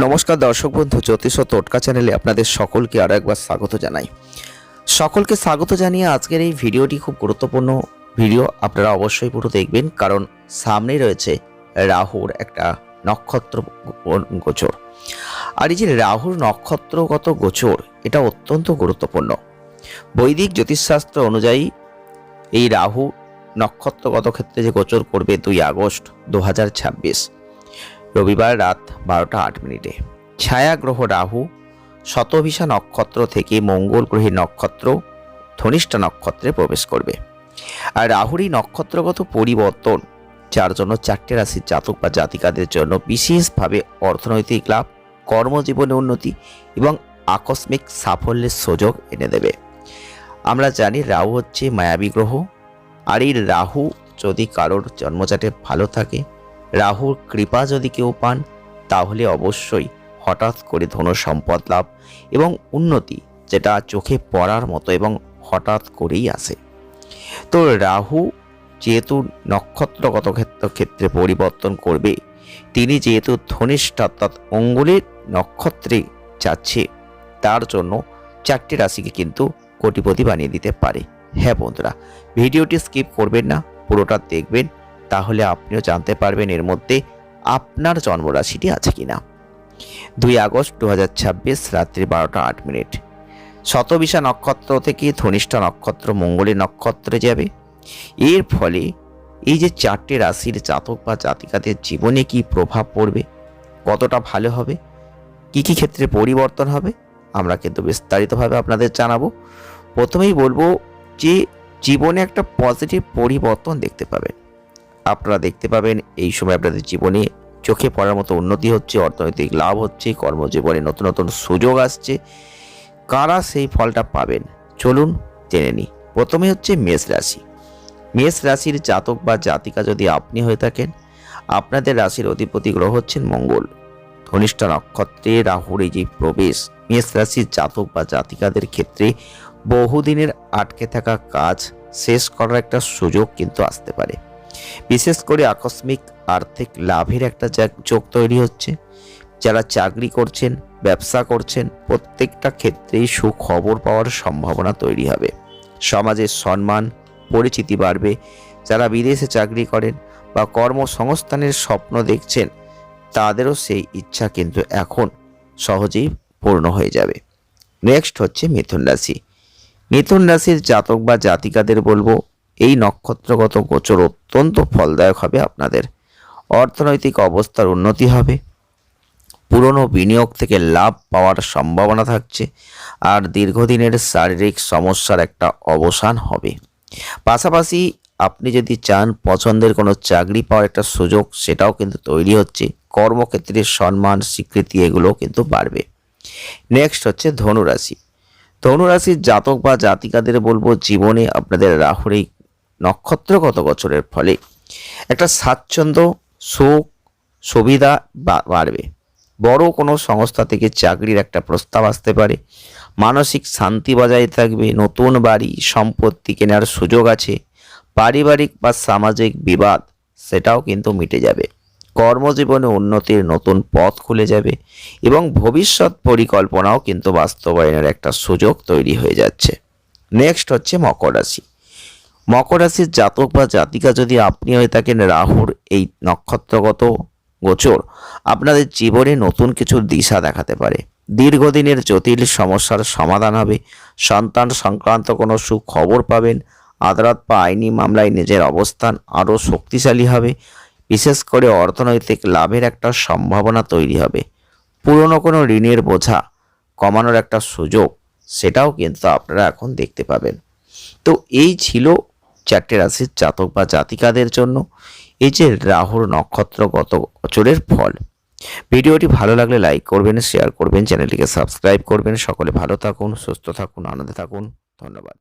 নমস্কার দর্শক বন্ধু, জ্যোতিষ ও টোটকা চ্যানেলে আপনাদের সকলকে আরো একবার স্বাগত জানাই। সকলকে স্বাগত জানিয়ে আজকের এই ভিডিওটি খুব গুরুত্বপূর্ণ ভিডিও। আপনারা অবশ্যই পুরো দেখবেন, কারণ সামনেই রয়েছে রাহুর একটা নক্ষত্র গোচর। আর এই যে রাহুর নক্ষত্রগত গোচর, এটা অত্যন্ত গুরুত্বপূর্ণ। বৈদিক জ্যোতিষশাস্ত্র অনুযায়ী এই রাহু নক্ষত্রগত ক্ষেত্রে যে গোচর করবে 2 আগস্ট 2026 রবিবার রাত 12টা 8 মিনিটে। ছায়া গ্রহ রাহু শতভিষা নক্ষত্র থেকে মঙ্গল গ্রহের নক্ষত্র ধনিষ্ঠা নক্ষত্রে প্রবেশ করবে। আর রাহুর এই নক্ষত্রগত পরিবর্তন, যার জন্য 4টে রাশির জাতক বা জাতিকাদের জন্য বিশেষভাবে অর্থনৈতিক লাভ, কর্মজীবনে উন্নতি এবং আকস্মিক সাফল্যের সুযোগ এনে দেবে। আমরা জানি রাহু হচ্ছে মায়াবী গ্রহ। আর এই রাহু যদি কারোর জন্মচাটে ভালো থাকে, রাহুর কৃপা যদি কেউ পান, তাহলে অবশ্যই হঠাৎ করে ধন সম্পদ লাভ এবং উন্নতি, যেটা চোখে পড়ার মতো এবং হঠাৎ করেই আসে। তো রাহু যেহেতু নক্ষত্রগত ক্ষেত্রে পরিবর্তন করবে, তিনি যেহেতু ধনিষ্ঠা অর্থাৎ অঙ্গুলের নক্ষত্রে যাচ্ছে, তার জন্য 4টে রাশিকে কিন্তু কোটিপতি বানিয়ে দিতে পারে। হ্যাঁ বন্ধুরা, ভিডিওটি স্কিপ করবেন না, পুরোটা দেখবেন, তাহলে আপনিও জানতে পারবেন এর মধ্যে আপনার জন্মরাশিটি আছে কিনা। 2 আগস্ট 2026 রাত্রি 12টা 8 মিনিট শতভিষা নক্ষত্র থেকে ধনিষ্ঠা নক্ষত্র মঙ্গলের নক্ষত্রে যাবে। এর ফলে এই যে 4টে রাশির জাতক বা জাতিকাদের জীবনে কি প্রভাব পড়বে, কতটা ভালো হবে, কি কি ক্ষেত্রে পরিবর্তন হবে, আমরা কিন্তু বিস্তারিতভাবে আপনাদের জানাবো। প্রথমেই বলবো যে জীবনে একটা পজিটিভ পরিবর্তন দেখতে পাবেন। আপনারা দেখতে পাবেন এই সময় আপনাদের জীবনে চোখে পড়ার মতো উন্নতি হচ্ছে, অর্থনৈতিক লাভ হচ্ছে, কর্মজীবনে নতুন নতুন সুযোগ আসছে। কারা সেই ফলটা পাবেন চলুন জেনে নিই। প্রথমে হচ্ছে মেষ রাশি। মেষ রাশির জাতক বা জাতিকা যদি আপনি হয়ে থাকেন, আপনাদের রাশির অধিপতি গ্রহ হচ্ছেন মঙ্গল। ধনিষ্ঠা নক্ষত্রে রাহুর এই যে প্রবেশ, মেষ রাশির জাতক বা জাতিকাদের ক্ষেত্রে বহুদিনের আটকে থাকা কাজ শেষ করার একটা সুযোগ কিন্তু আসতে পারে। বিশেষ করে আকস্মিক আর্থিক লাভের একটা যোগ তৈরি হচ্ছে। যারা চাকরি করছেন, ব্যবসা করছেন, প্রত্যেকটা ক্ষেত্রেই সুখবর পাওয়ার সম্ভাবনা তৈরি হবে। সমাজের সম্মান পরিচিতি বাড়বে। যারা বিদেশে চাকরি করেন বা কর্মসংস্থানের স্বপ্ন দেখছেন, তাদেরও সেই ইচ্ছা কিন্তু এখন সহজেই পূর্ণ হয়ে যাবে। নেক্সট হচ্ছে মিথুন রাশি। মিথুন রাশির জাতক বা জাতিকাদের বলবো, এই নক্ষত্রগত গোচর অত্যন্ত ফলদায়ক হবে আপনাদের। অর্থনৈতিক অবস্থার উন্নতি হবে, পুরনো বিনিয়োগ থেকে লাভ পাওয়ার সম্ভাবনা থাকছে, আর দীর্ঘদিনের শারীরিক সমস্যার একটা অবসান হবে। পাশাপাশি আপনি যদি চান পছন্দের কোনো চাকরি পাওয়ার একটা সুযোগ, সেটাও কিন্তু তৈরি হচ্ছে। কর্মক্ষেত্রে সম্মান স্বীকৃতি এগুলো কিন্তু বাড়বে। নেক্সট হচ্ছে ধনুরাশি। ধনুরাশির জাতক বা জাতিকাদের বলবো, জীবনে আপনাদের রাহুর এই নক্ষত্রগত গোচরের ফলে একটা স্বাচ্ছন্দ্য, সুখ, সুবিধা বাড়বে। বড় কোনো সংস্থা থেকে চাকরির একটা প্রস্তাব আসতে পারে। মানসিক শান্তি বজায় থাকবে। নতুন বাড়ি সম্পত্তি কেনার সুযোগ আছে। পারিবারিক বা সামাজিক বিবাদ, সেটাও কিন্তু মিটে যাবে। কর্মজীবনে উন্নতির নতুন পথ খুলে যাবে এবং ভবিষ্যৎ পরিকল্পনাও কিন্তু বাস্তবায়নের একটা সুযোগ তৈরি হয়ে যাচ্ছে। নেক্সট হচ্ছে মকর রাশি। মকর রাশির জাতক বা জাতিকা যদি আপনি হয়ে থাকেন, রাহুর এই নক্ষত্রগত গোচর আপনাদের জীবনে নতুন কিছু দিশা দেখাতে পারে। দীর্ঘদিনের জটিল সমস্যার সমাধান হবে। সন্তান সংক্রান্ত কোনো সুখবর পাবেন। আদালত বা আইনি মামলায় নিজের অবস্থান আরও শক্তিশালী হবে। বিশেষ করে অর্থনৈতিক লাভের একটা সম্ভাবনা তৈরি হবে। পুরনো কোনো ঋণের বোঝা কমানোর একটা সুযোগ, সেটাও কিন্তু আপনারা এখন দেখতে পাবেন। তো এই ছিল 4টে রাশির জাতক বা জাতিকাদের জন্য এই যে রাহুর নক্ষত্রগত গোচরের ফল। ভিডিওটি ভালো লাগলে লাইক করবেন, শেয়ার করবেন, চ্যানেলটিকে সাবস্ক্রাইব করবেন। সকলে ভালো থাকুন, সুস্থ থাকুন, আনন্দে থাকুন। ধন্যবাদ।